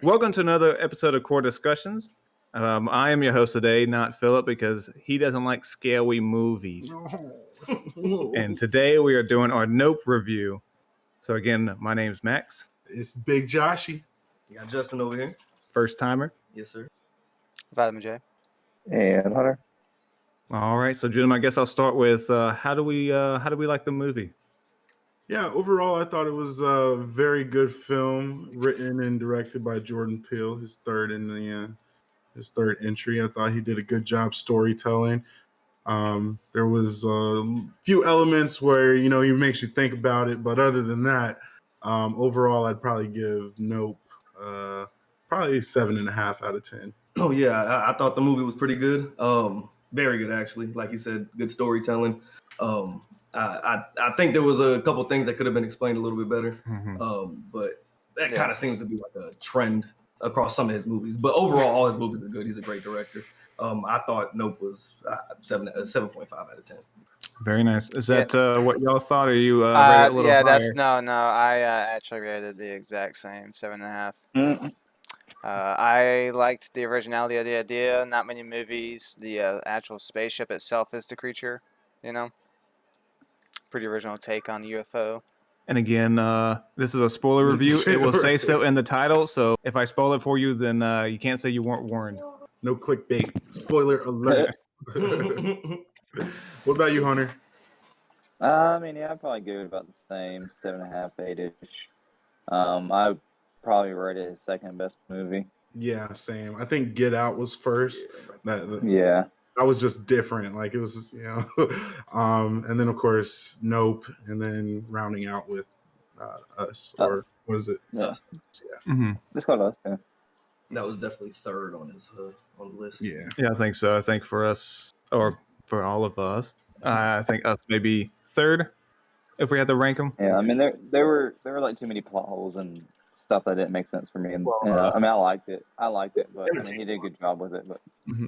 Welcome to another episode of Core Discussions. I am your host today, not Philip, because he doesn't like scary movies. And today we are doing our Nope review. So again, my name's Max. It's Big Joshy. You got Justin over here. First timer. Yes, sir. Vitamin J. And Hunter. All right, so Jim, I guess I'll start with how do we like the movie? Yeah, overall, I thought it was a very good film, written and directed by Jordan Peele. His third entry. I thought he did a good job storytelling. There was a few elements where he makes you think about it, but other than that, overall, I'd probably give Nope probably 7.5 out of 10. Oh yeah, I thought the movie was pretty good. Very good actually. Like you said, good storytelling. I think there was a couple things that could have been explained a little bit better. But that kind of seems to be like a trend across some of his movies. But overall, all his movies are good. He's a great director. I thought Nope was 7.5 out of 10. Very nice. Is that what y'all thought? Or you rated a little higher? I actually rated the exact same 7.5. I liked the originality of the idea. Not many movies. The actual spaceship itself is the creature. Pretty original take on the UFO. And again, this is a spoiler review. It will say so in the title. So if I spoil it for you, then you can't say you weren't warned. No clickbait. Spoiler alert. What about you, Hunter? I'd probably give it about the same, 7.5, 8-ish. I probably rate it his second best movie. Yeah, same. I think Get Out was first. That was just different. Like it was, and then of course Nope, and then rounding out with Us, or what is it? Us. Yeah. Mm-hmm. It's called Us. Yeah. That was definitely third on his on the list. Yeah, I think so. I think for us, or for all of us, I think Us maybe third, if we had to rank them. Yeah, there were like too many plot holes and stuff that didn't make sense for me. And I liked it, but he did a good job with it. But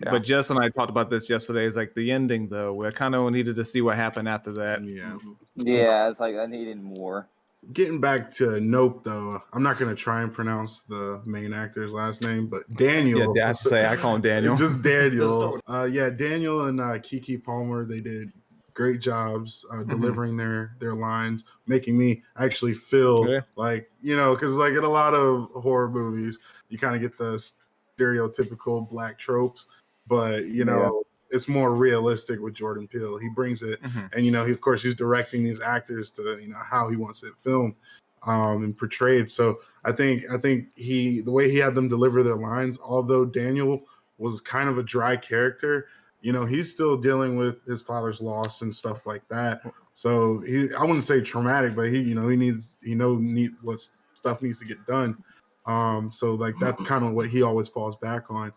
But Jess and I talked about this yesterday. It's like the ending, though. We kind of needed to see what happened after that. Yeah, it's like I needed more. Getting back to Nope, though, I'm not going to try and pronounce the main actor's last name, but Daniel. Yeah, I have to say, I call him Daniel. Just Daniel. Daniel and Keke Palmer, they did great jobs delivering their lines, making me actually feel like, because like in a lot of horror movies, you kind of get the stereotypical black tropes, but, it's more realistic with Jordan Peele. He brings it, and of course he's directing these actors to how he wants it filmed and portrayed. So I think the way he had them deliver their lines, although Daniel was kind of a dry character, he's still dealing with his father's loss and stuff like that. So I wouldn't say traumatic, but he needs what stuff needs to get done. So like that's kind of what he always falls back on.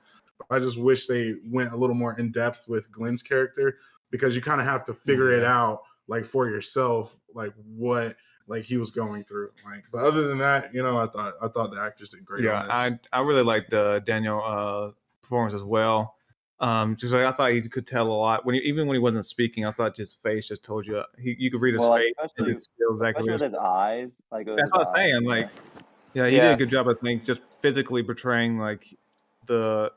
I just wish they went a little more in depth with Glenn's character, because you kind of have to figure it out like for yourself, like what like he was going through. Like, but other than that, I thought the actors did great. Yeah, I really liked Daniel performance as well. Just like I thought he could tell a lot even when he wasn't speaking. I thought his face just told you you could read his face. Especially with his eyes. Like that's what I was saying. Like, he did a good job. I think just physically portraying like the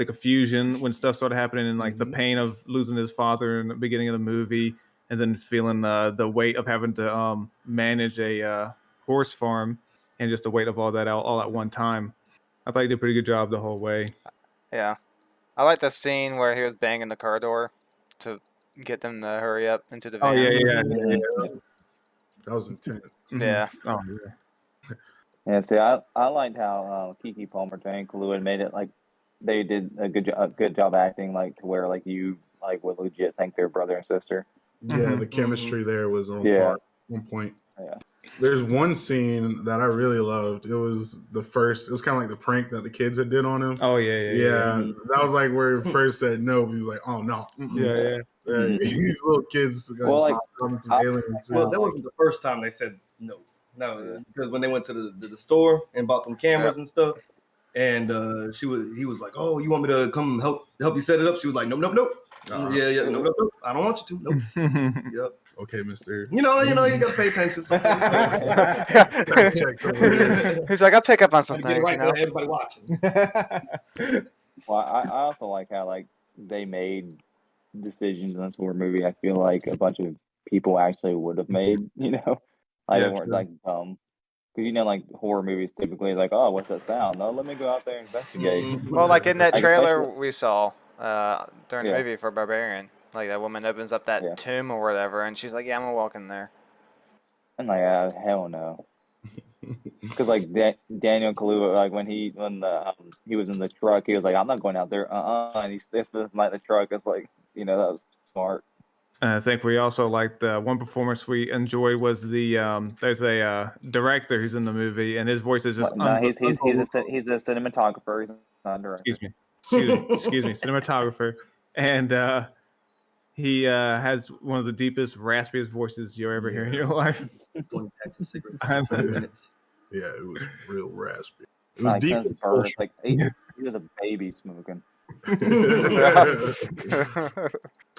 confusion when stuff started happening, and like the pain of losing his father in the beginning of the movie, and then feeling the weight of having to manage a horse farm, and just the weight of all that all at one time. I thought he did a pretty good job the whole way. Yeah. I like the scene where he was banging the car door to get them to hurry up into the van. Oh, yeah. That was intense. Yeah. Oh, yeah. Yeah, see, I liked how Keke Palmer and Kaluuya made it like they did a good job acting, like to where like you like would legit think they're brother and sister. Yeah, the chemistry there was on one point. Yeah. There's one scene that I really loved. It was kind of like the prank that the kids had did on him. Oh yeah. That was like where he first said no. He was like, oh no. Yeah. These little kids. Well, aliens. Well, that wasn't the first time they said no. No, because when they went to the store and bought them cameras and stuff, And he was like, "Oh, you want me to come help you set it up?" She was like, "Nope. Yeah, nope. I don't want you to. Nope." Yep. Okay, Mister. You gotta pay attention. He's like, I'll pick up on some Get it things. right, everybody watching. Well, I also like how like they made decisions in this horror movie. I feel like a bunch of people actually would have made. Like Yeah, they weren't true. like dumb. Because like horror movies typically like, oh, what's that sound? No, let me go out there and investigate. Well, like in that Like, trailer especially- we saw during the Yeah. movie for Barbarian, like that woman opens up that Yeah. tomb or whatever, and she's like, "Yeah, I'm gonna walk in there." I'm like, hell no. Because like Daniel Kaluuya, like when he was in the truck, he was like, I'm not going out there. And he spends the night in the truck. It's like, that was smart. And I think we also liked the one performance we enjoyed was the there's a director who's in the movie and his voice is just No, he's a cinematographer. He's not a director. excuse me, cinematographer, and he has one of the deepest, raspiest voices you'll ever hear in your life. Going Texas cigarette I'm- for 20 minutes. Yeah, it was real raspy. It was Like, deep. since and birth, social. like he was a baby smoking.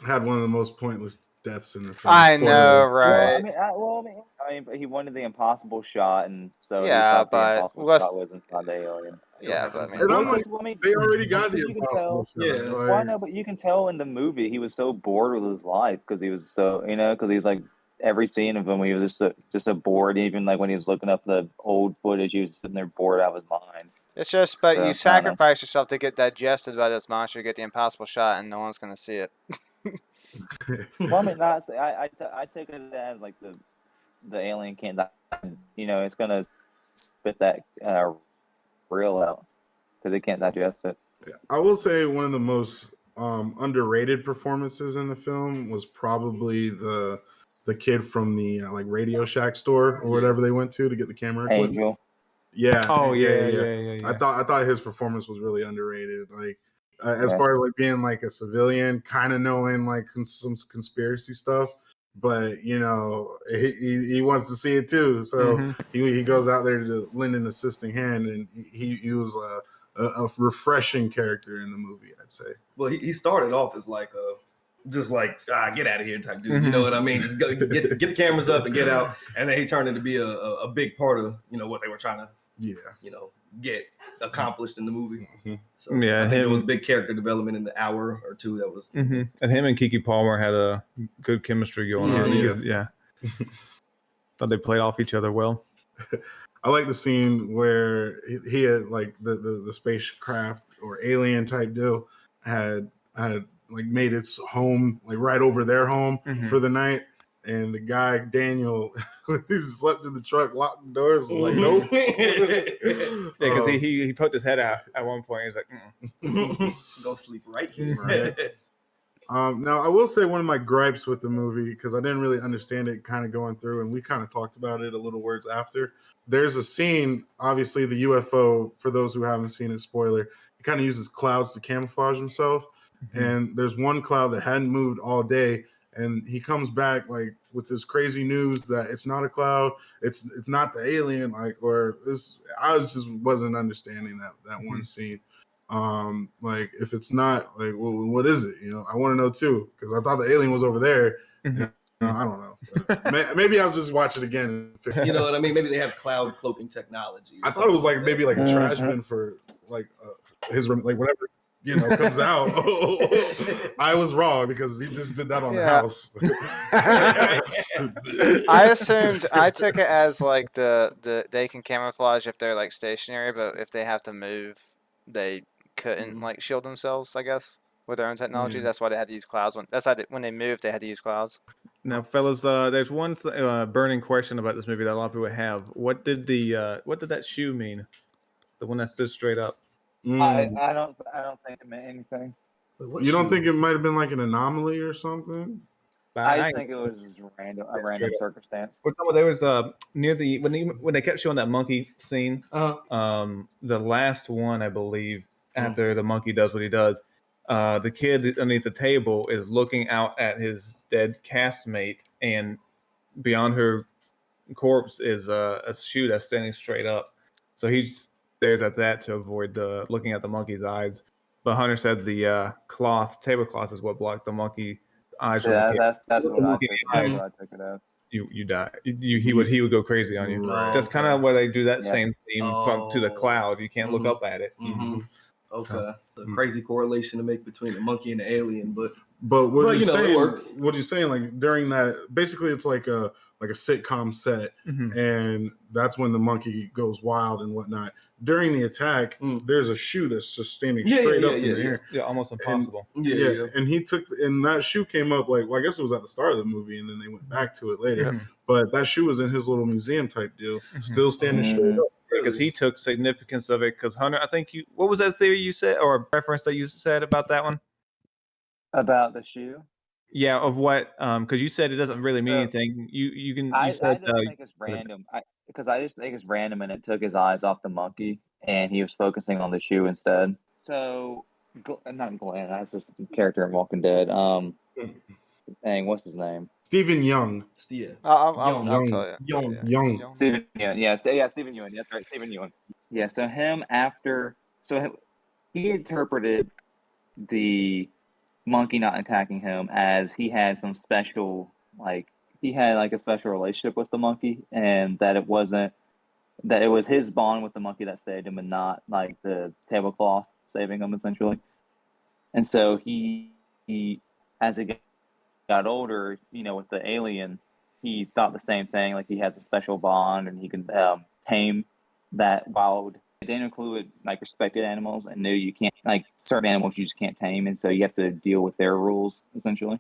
Had one of the most pointless deaths in the film. I know, Spoiler. right? But he wanted the impossible shot, and so he Yeah, thought the but impossible what's- shot was inside the alien. Yeah, but I And I'm mean, like, they already got the you can impossible tell. shot. Yeah. Like, Well, I know, but you can tell in the movie he was so bored with his life because he was so, because he's like every scene of him, he was just so bored. Even like when he was looking up the old footage, he was sitting there bored out of his mind. it's just, but So, you I sacrifice yourself to get digested by this monster, get the impossible shot, and no one's gonna see it. Well, I mean, I take it as like the alien can't die. It's gonna spit that reel out because it can't digest it. I will say one of the most underrated performances in the film was probably the kid from the like Radio Shack store or whatever they went to get the camera equipment. Angel. Yeah. Oh yeah. I thought his performance was really underrated. Like as Yeah. far as like being like a civilian, kind of knowing like some conspiracy stuff, but he wants to see it too. So Mhm. he goes out there to lend an assisting hand, and he was a refreshing character in the movie, I'd say. Well, he started off as like just like get out of here type dude. You know what I mean? Just go, get the cameras up and get out. And then he turned into be a big part of what they were trying to get accomplished in the movie. So Yeah, I think it was him- big character development in the hour or two that was. And him and Keke Palmer had a good chemistry going on. Yeah. Thought they played off each other well. I like the scene where he had like the spacecraft or alien type deal had like made its home like right over their home for the night, and the guy Daniel he slept in the truck, locked the doors, was like nope. Yeah, because he poked his head out at one point. He's like, Go sleep right here. Right. Now I will say one of my gripes with the movie, because I didn't really understand it kind of going through, and we kind of talked about it a little words after. There's a scene, obviously the UFO, for those who haven't seen it, spoiler, he kind of uses clouds to camouflage himself. And there's one cloud that hadn't moved all day, and he comes back like with this crazy news that it's not a cloud, it's not the alien, like, or this. I wasn't understanding that one scene. Like if it's not, like, well, what is it? I want to know too, because I thought the alien was over there. I don't know. Maybe I'll just watch it again. You know what I mean? Maybe they have cloud cloaking technology. I thought it was like maybe like a trash Mhm. bin for like his like whatever comes out. I was wrong because he just did that on the Yeah. house. I took it as like the they can camouflage if they're like stationary, but if they have to move, they couldn't like shield themselves, I guess, with their own technology. Yeah. That's why they had to use clouds. When they moved, they had to use clouds. now, fellas, there's one burning question about this movie that a lot of people have. What did that shoe mean? The one that stood straight up. I don't think it meant anything. You don't think it might have been like an anomaly or something? I just think it was just a random circumstance. There was near the when they kept showing that monkey scene. The last one, I believe, after the monkey does what he does, the kid underneath the table is looking out at his dead castmate, and beyond her corpse is a shoe that's standing straight up. So he's stares at that to avoid looking at the monkey's eyes. But Hunter said the tablecloth is what blocked the monkey eyes. Yeah, from the that's what I took it as. You die. He would go crazy on you. Right. That's kind of why they do that same theme to the cloud. You can't look up at it. Mm-hmm. Okay, the crazy correlation to make between the monkey and the alien, but what you're saying, it works. What you're saying, like during that, basically, it's like a sitcom set, and that's when the monkey goes wild and whatnot. During the attack, there's a shoe that's just standing straight up in the air. Yeah, almost impossible. And that shoe came up I guess it was at the start of the movie, and then they went back to it later. But that shoe was in his little museum type deal, still standing straight up. Because he took significance of it. Because Hunter, I think what was that theory you said, or reference that you said about that one? About the shoe? Yeah, of what? Because you said it doesn't really mean anything. You can. I just think it's random. Because I just think it's random, and it took his eyes off the monkey, and he was focusing on the shoe instead. So, not Glenn. That's this character in Walking Dead. Dang, what's his name? Stephen Young. Yeah. I'll tell you. Young. Stephen Yeun. Yeah, Stephen Yeun. That's right, Stephen Yeun. Yeah, so he interpreted the monkey not attacking him as he had some special, he had a special relationship with the monkey, and that it was his bond with the monkey that saved him, and not the tablecloth saving him, essentially. And so he as he got older, with the alien, he thought the same thing. He has a special bond, and he can tame that wild. Daniel Kaluuya respected animals and knew you can't certain animals you just can't tame, and so you have to deal with their rules essentially.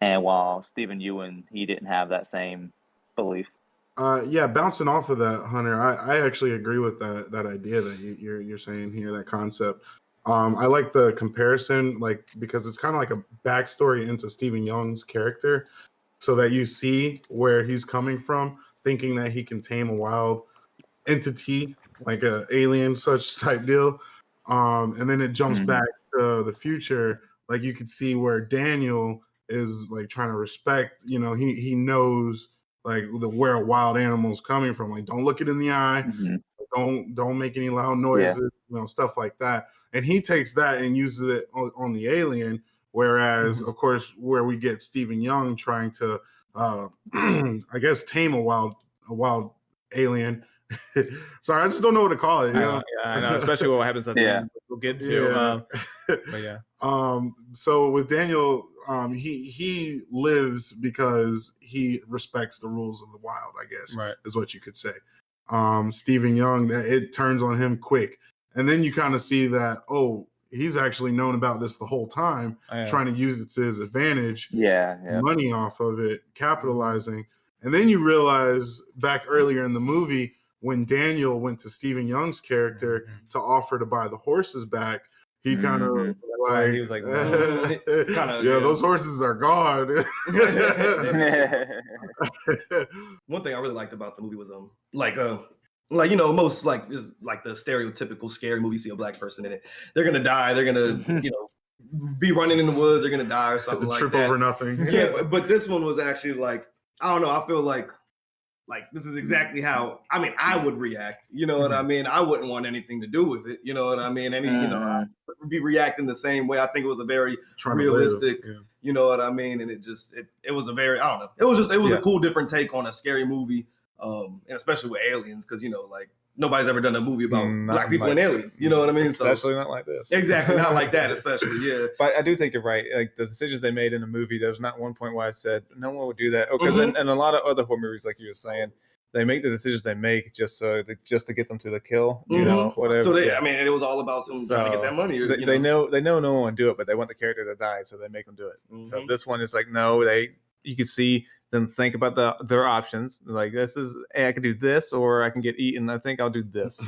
And while Stephen Yeun, he didn't have that same belief. Bouncing off of that, Hunter, I actually agree with that idea that you're saying here, that concept. I like the comparison, because it's kind of like a backstory into Stephen Young's character, so that you see where he's coming from, thinking that he can tame a wild entity, like a alien such type deal. And then it jumps back to the future. You could see where Daniel is trying to respect, he knows where a wild animal is coming from. Don't look it in the eye. Don't make any loud noises, stuff like that. And he takes that and uses it on the alien. Whereas, of course, where we get Stephen Young trying to, I guess, tame a wild alien. Sorry, I just don't know what to call it. I know, especially what happens at the end. We'll get to. But yeah. So with Daniel, he lives because he respects the rules of the wild, I guess, is what you could say. Stephen Young, it turns on him quick. And then you kind of see that, he's actually known about this the whole time, trying to use it to his advantage. Money off of it, capitalizing. And then you realize back earlier in the movie, when Daniel went to Stephen Young's character to offer to buy the horses back, he kind of he was like, those horses are gone. One thing I really liked about the movie was most is the stereotypical scary movie, you see a black person in it, they're gonna die, they're gonna be running in the woods, they're gonna die or something like that. Trip over nothing. But this one was actually I don't know, I feel like this is exactly how I would react. You know what I mean? I wouldn't want anything to do with it. You know what I mean? I would be reacting the same way. I think it was a very realistic, you know what I mean? And it was a very, I don't know. It was a cool different take on a scary movie. And especially with aliens, because nobody's ever done a movie about black people and aliens. You know what I mean? Especially not like this. Exactly, not like that, especially, yeah. But I do think you're right. The decisions they made in the movie, there's not one point where I said, no one would do that. Because in a lot of other horror movies, like you were saying, they make the decisions they make just to get them to the kill, whatever. So it was all about trying to get that money. They know no one would do it, but they want the character to die, so they make them do it. So this one is no, you can see them think about their options. This is, hey, I could do this or I can get eaten. I think I'll do this.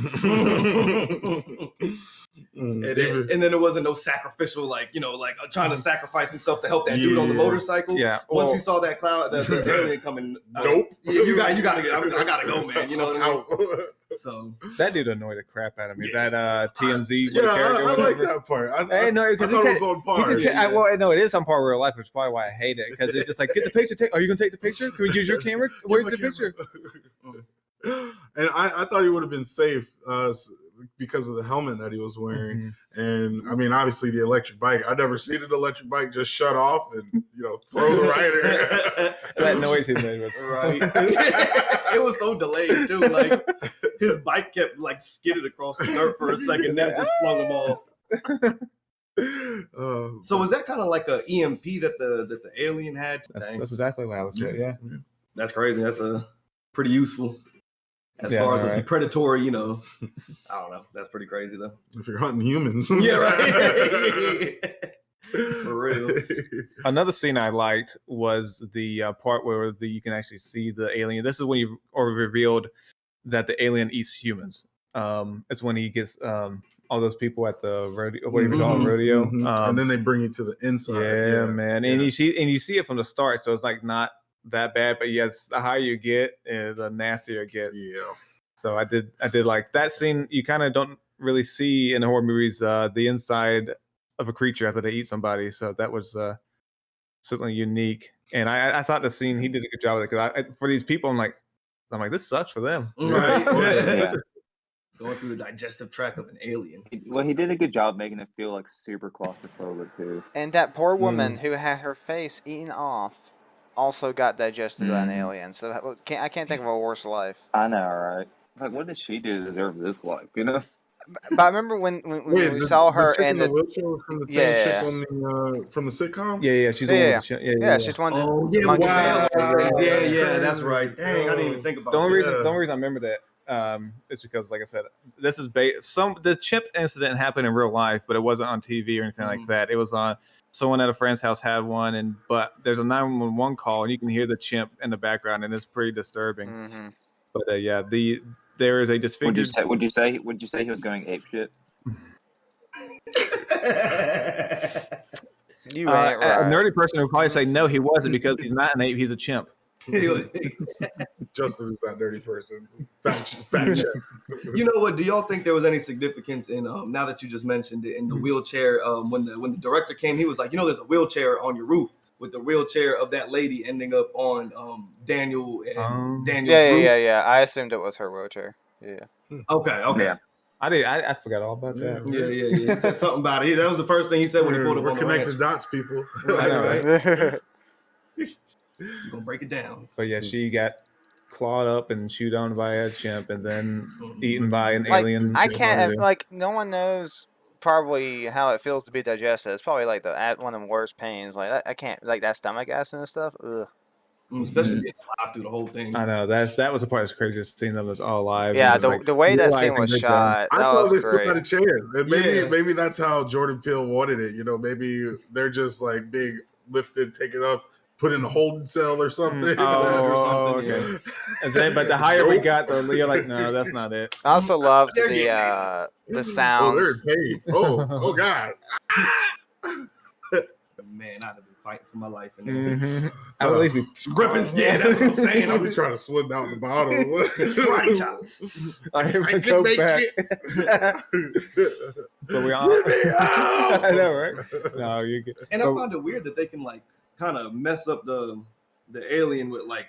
And then there wasn't no sacrificial, trying to sacrifice himself to help that dude on the motorcycle. Yeah. Once he saw that cloud, that alien coming. Nope. You gotta get. I gotta go, man. You know what I mean? So that dude annoyed the crap out of me. That TMZ. I like that part. I thought it was on par. It is on par with real life, which is probably why I hate it, because it's just get the picture. Are you gonna take the picture? Can we use your camera? Where's the picture? And I thought he would have been safe. because of the helmet that he was wearing. Mhm. And I mean, obviously the electric bike. I've never seen an electric bike just shut off and throw the rider. That noise he made was Right. It was so delayed too. Like his bike kept like skidded across the dirt for a second, then it just flung him off. So was that kind of like a EMP that the alien had? That's Dang. exactly what I was saying. Yeah. That's crazy. That's pretty useful. As Yeah, far as right. a predatory, I don't know. That's pretty crazy though. If you're hunting humans. Yeah, right. For real. Another scene I liked was the part where you can actually see the alien. This is when you revealed that the alien eats humans. It's when he gets all those people at the rodeo, what do you call it, rodeo? Mhm. And then they bring you to the inside. Yeah, man. And you see it from the start, so it's like not that bad, but yes, the higher you get, the nastier it gets. Yeah. So I did like that scene. You kind of don't really see in horror movies the inside of a creature after they eat somebody. So that was certainly unique. And I thought the scene, he did a good job with it, because for these people, I'm like, this sucks for them. Right. Yeah. Going through the digestive tract of an alien. Well, he did a good job making it feel like super claustrophobic too. And that poor woman who had her face eaten off also got digested by an alien. So I can't think of a worse life. I know, right? Like, what did she do to deserve this life? You know? But I remember when we saw her and and wheelchair from the chick on from the sitcom. Yeah, she's the one with the yeah, she's one. Oh yeah, monkey wow. That's Yeah, that's crazy. right. Dang, I didn't even think about The only that. reason I remember that is because, like I said, this is the chimp incident happened in real life, but it wasn't on TV or anything like that. It was on someone at a friend's house had one, but there's a 911 call, and you can hear the chimp in the background, and it's pretty disturbing. Mm-hmm. But there is a disfigured. Would you say he was going ape shit? You ain't right. A nerdy person would probably say no, he wasn't, because he's not an ape, he's a chimp. Justin is that dirty person. Fact check. You know what? Do y'all think there was any significance in now that you just mentioned it, in the wheelchair? When the director came, he was like, there's a wheelchair on your roof, with the wheelchair of that lady ending up on Daniel and Daniel's roof. Yeah. I assumed it was her wheelchair. Yeah. Okay. Yeah. I forgot all about that. Yeah. He said something about it. That was the first thing he said when he pulled up We're on the connected ranch. dots, people. Right. You're gonna break it down. But yeah, she got clawed up and chewed on by a chimp, and then eaten by an alien. I can't no one knows probably how it feels to be digested. It's probably like one of the worst pains. Like I can't, like that stomach acid and stuff. Ugh. Especially being alive through the whole thing. I know that was the part that's craziest. Seeing them as all alive. Yeah, the way that scene was shot, I that thought was they still great. had a chance, and maybe that's how Jordan Peele wanted it. Maybe they're just like big, lifted, taken up, put in a holding cell or something. Okay. And then, but the higher we got, you're like, no, that's not it. I also loved the Oh, sounds. they're paid. Oh God. Man, I'd have been fighting for my life in there. I would at least be Gripping, yeah, that's what I'm saying. I'll be trying to swim out the bottom. Right, child. I can go make back. it. But we all. Get me out. I know, right? No, you're good. And I find it weird that they can like kind of mess up the alien with like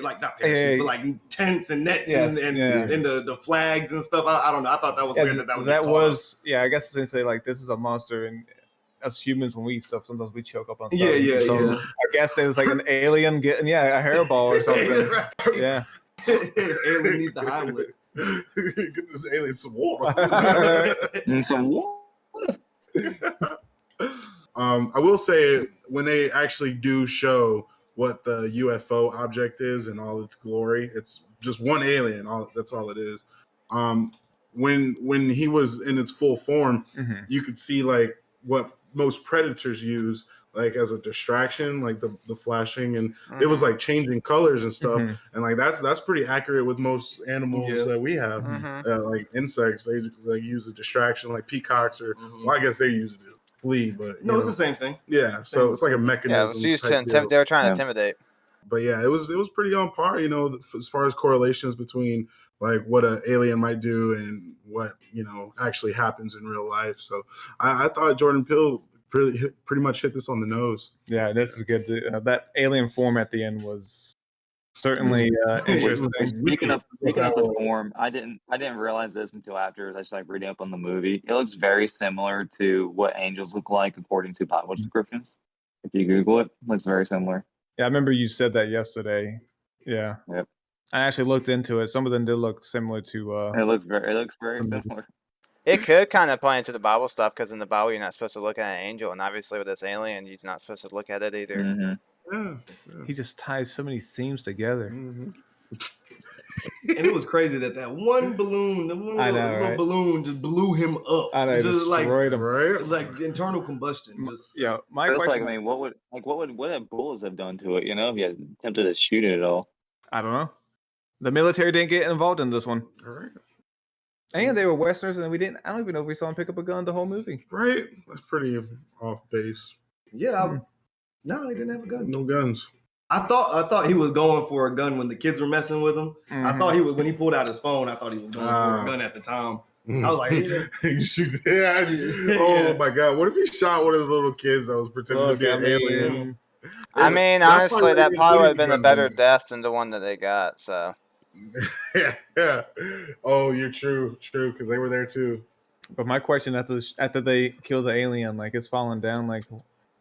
not parachutes, but like tents and nets and the flags and stuff. I don't know. I thought that was weird that was I guess they say like this is a monster, and us humans, when we eat stuff, sometimes we choke up on stuff. Yeah. I guess there's like an alien getting a hairball or something. Right. Yeah. Alien needs to hide it. Get this alien some water. Some water. I will say, when they actually do show what the UFO object is in all its glory, it's just one alien. That's all it is. When he was in its full form, you could see like what most predators use, like as a distraction, like the flashing, and it was like changing colors and stuff. And like that's pretty accurate with most animals that we have. Like insects, they like use a distraction, like peacocks, or well, I guess they use it to flee, but no, it's the same thing. Yeah, so it's like a mechanism. Yeah, it was used to they were trying to intimidate. But yeah, it was pretty on par, as far as correlations between like what an alien might do and what actually happens in real life. So I thought Jordan Peele pretty much hit this on the nose. Yeah, this is good. That alien form at the end was certainly interesting. Picking up the form, I didn't realize this until after I started reading up on the movie. It looks very similar to what angels look like according to Bible descriptions. If you Google it, looks very similar. Yeah, I remember you said that yesterday. Yeah. Yep. I actually looked into it. Some of them did look similar to. It looks very similar. It could kind of play into the Bible stuff because in the Bible you're not supposed to look at an angel, and obviously with this alien you're not supposed to look at it either. Mm-hmm. Yeah. He just ties so many themes together. Mm-hmm. And it was crazy that one balloon, little balloon, just blew him up. I know, just like him. Right? like internal combustion. Just, Yeah, my So it's question. like, I mean, what would bullets have done to it? You know, if you had attempted to shoot it at all. I don't know. The military didn't get involved in this one. All right. And they were Westerners, and we didn't. I don't even know if we saw him pick up a gun the whole movie. Right? That's pretty off base. yeah. No, they didn't have a gun. No guns. I thought he was going for a gun when the kids were messing with him. I thought he was when he pulled out his phone. I thought he was going for a gun at the time. I was like, You shoot, oh my god! What if he shot one of the little kids that was pretending to be an alien? I mean, That's honestly, that really probably would have been a guns better in it. death than the one that they got. So yeah. Oh, you're true, because they were there too. But my question after they kill the alien, like it's falling down, like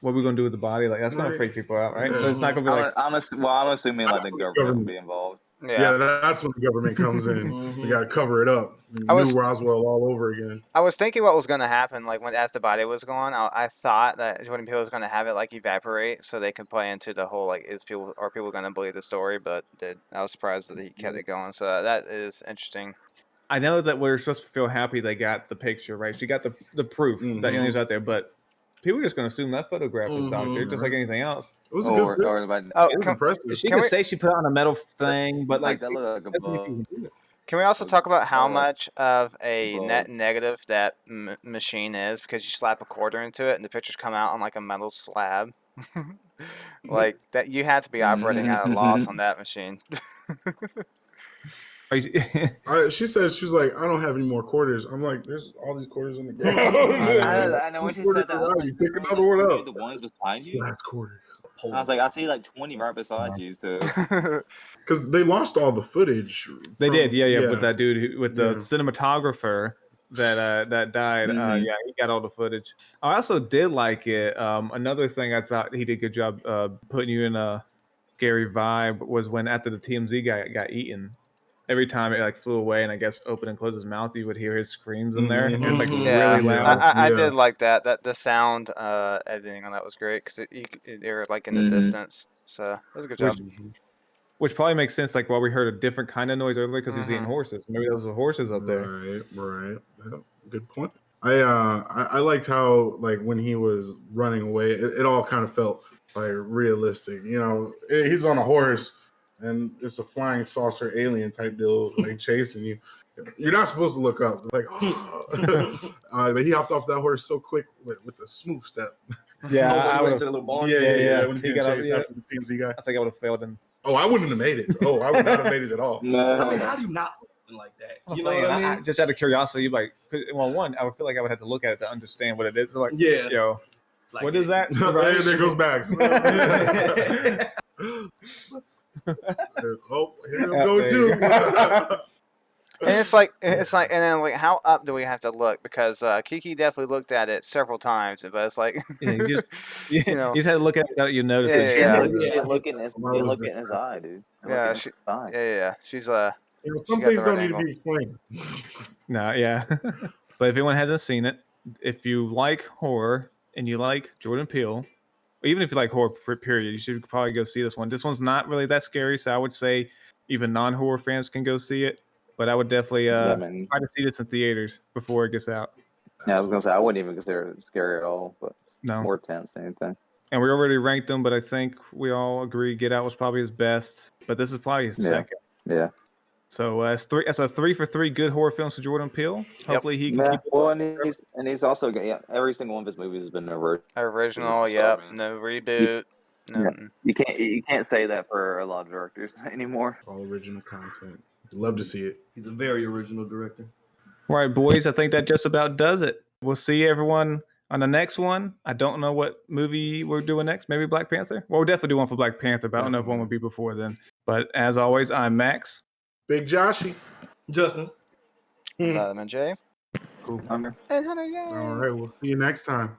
what are we gonna do with the body? Like that's gonna freak people out, right? Yeah. It's not gonna be like I'm assuming like the government will be involved. Yeah, that's when the government comes in. We got to cover it up. New Roswell all over again. I was thinking what was going to happen, like as the body was gone. I thought that Jordan Peele was going to have it like evaporate, so they could play into the whole like are people going to believe the story? But I was surprised that he kept it going. So that is interesting. I know that we're supposed to feel happy they got the picture, right? She got the proof that aliens out there, but people are just going to assume that photograph is doctored, just like anything else. It was a Or good. about, It was impressive. She could say she put it on a metal thing, but like that looked like a bug. Can we also talk about how much of a net negative that machine is? Because you slap a quarter into it and the pictures come out on like a metal slab. Like that, you had to be operating at a loss on that machine. She said, she was like, I don't have any more quarters. I'm like, there's all these quarters on the ground. I know when she said that. I was like, You pick another one up. The ones beside you. Last quarter. I was like, I see like 20 right beside you. So Because they lost all the footage. They did, yeah. With that dude, with the cinematographer that died. Yeah, he got all the footage. I also did like it. Another thing I thought he did a good job putting you in a scary vibe was when after the TMZ guy got eaten. Every time it like flew away and I guess open and close his mouth, you would hear his screams in there. It was like really loud. I did like that. That the sound editing on that was great because they were like in the distance. So it was a good job. Which probably makes sense. Like while we heard a different kind of noise earlier because he was eating horses. Maybe there was the horses up there. Right. Yeah, good point. I liked how like when he was running away, it all kind of felt like realistic. You know, he's on a horse. And it's a flying saucer alien type deal, like chasing you. You're not supposed to look up. Like, but he hopped off that horse so quick with a smooth step. Yeah, I went to the little barn. Yeah. When he got chased after the TMZ guy. I think I would have failed him. Oh, I wouldn't have made it. Oh, I would not have made it at all. No. I mean, how do you not like that? You know what I mean? Just out of curiosity, like, well, one, I would feel like I would have to look at it to understand what it is. So like, Yeah. yo, Like, what is that? Right, there goes Bax. Oh, here I'm going too. And it's like, and then like, how up do we have to look? Because Kiki definitely looked at it several times, but it's like, you just had to look at it, you notice it. Yeah. Look in his eye, dude. Yeah, she's some things don't need to be explained. No, yeah. But if anyone hasn't seen it, if you like horror and you like Jordan Peele, even if you like horror period, you should probably go see this one. This one's not really that scary, so I would say even non-horror fans can go see it. But I would definitely try to see this in theaters before it gets out. Yeah, I was gonna say I wouldn't even consider it scary at all, but no, more tense than anything. And we already ranked them, but I think we all agree Get Out was probably his best. But this is probably his second. Yeah. So it's a 3 for 3 good horror films for Jordan Peele. Hopefully he can keep it. Well, and he's also every single one of his movies has been original. Yep, no reboot. You can't say that for a lot of directors anymore. All original content. Love to see it. He's a very original director. All right, boys. I think that just about does it. We'll see everyone on the next one. I don't know what movie we're doing next. Maybe Black Panther. Well, we'll definitely do one for Black Panther, but I don't know if one would be before then. But as always, I'm Max. Big Joshy. Justin. Vitamin J. Cool. Hunter. And Hunter, yay. All right, we'll see you next time.